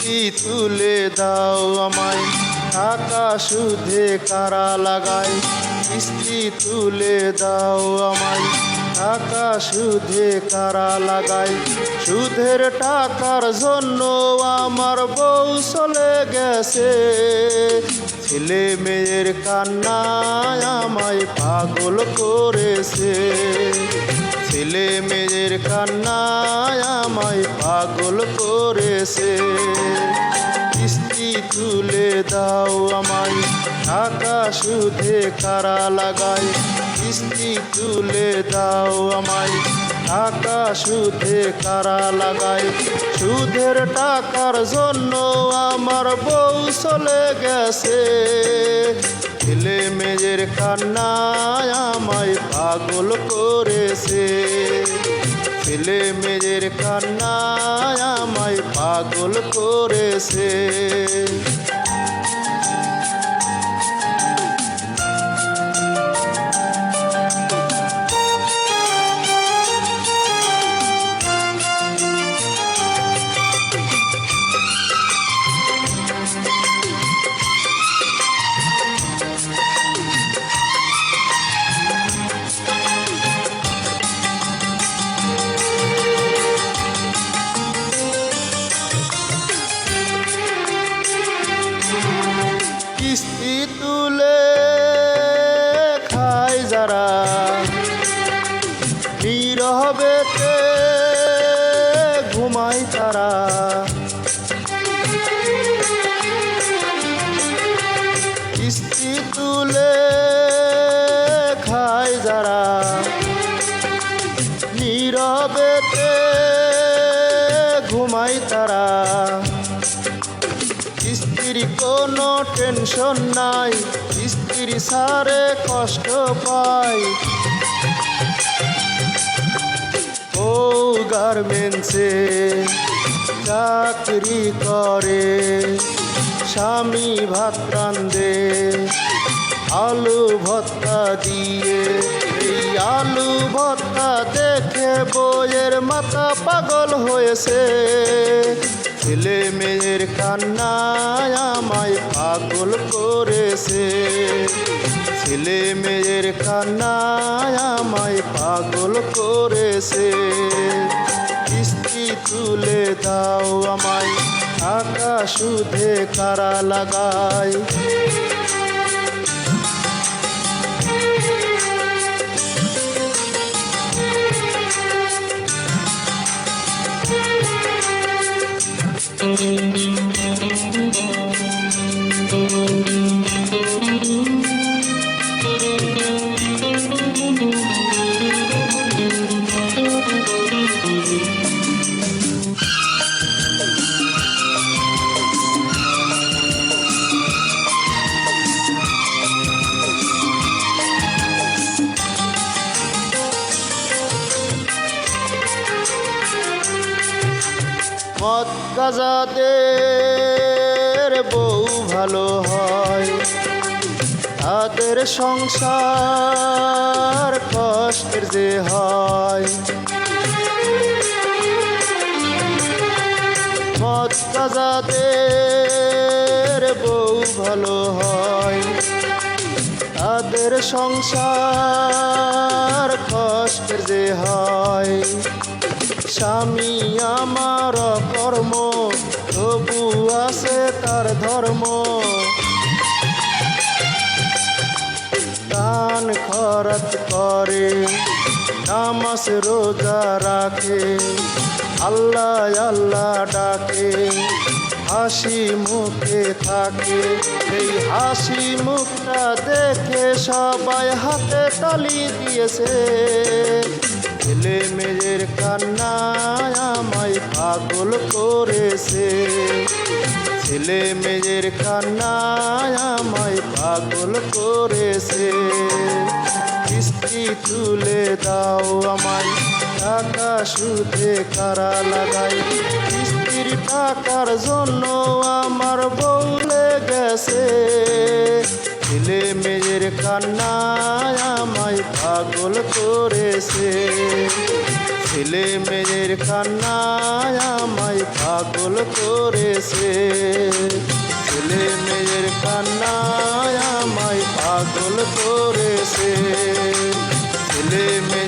কিস্তি তুলে দাও আমায়, টাকা সুদে কারা লাগায়। কিস্তি তুলে দাও আমায়, টাকা সুদে কারা লাগায়। সুদের টাকার জন্য আমার বউ চলে গেছে, ছেলে মেয়ের কান্নায় আমায় পাগল করেছে। ছেলে মেয়ের কান্নায় আমায় পাগল করেছে। কিস্তি তুলে দাও আমায়, টাকা সুদে কারা লাগায়। কিস্তি তুলে দাও আমায়, টাকা সুদে কারা লাগায়। সুদের টাকার জন্য আমার বউ চলে গেছে, ছেলে মেয়ের কান্নায় আমায় পাগল করেছে। ছেলে মেয়ের কান্নায় আমায় পাগল করেছে। কিস্তি তুলে খায় যারা, নীরবেতে ঘুমায় তারা। কিস্তি তুলে খায় যারা, নীরবেতে ঘুমায় তারা। স্ত্রীর কোনো টেনশন নাই, স্ত্রী সারে কষ্ট পায়। ও গার্মেন্টসে চাকরি করে, স্বামী ভাত রান্ধে আলু ভর্তা দিয়ে। এই আলু ভর্তা দেখে বউয়ের মাথা পাগল হয়েছে, ছেলে মেয়ের কান্নায় আমায় পাগল করেছে। ছেলে মেয়ের কান্নায় আমায় পাগল করেছে। কিস্তি তুলে দাও আমায়, টাকা সুদে কারা লাগায়। মদ গাঁজাদের বউ ভালো হয়, তাদের সংসার কষ্টের যে হয়। মদ গাঁজাদের বউ ভালো হয়, তাদের সংসার কষ্টের যে হয়। স্বামী আমার কর্ম, তবু আছে তার ধর্ম। দান খরচ করে, নামাজ রোজা রাখে, আল্লাহ আল্লাহ ডাকে, হাসি মুখে থাকে। এই হাসি মুখটা দেখে সবাই হাতে তালি দিয়েছে, ছেলে মেয়ের কান্নায় আমায় পাগল করেছে। ছেলে মেয়ের কান্নায় আমায় পাগল করেছে। কিস্তি তুলে দাও আমায়, টাকা সুদে কারা লাগায়। কিস্তির টাকার জন্য আমার বউ গেছে, ছেলে মেয়ের কান্নায় আমায় পাগল করেছে, ছেলে মেয়ের কান্নায় আমায় পাগল করেছে, ছেলে মেয়ের কান্নায় আমায় পাগল করেছে, ছেলে মেয়ে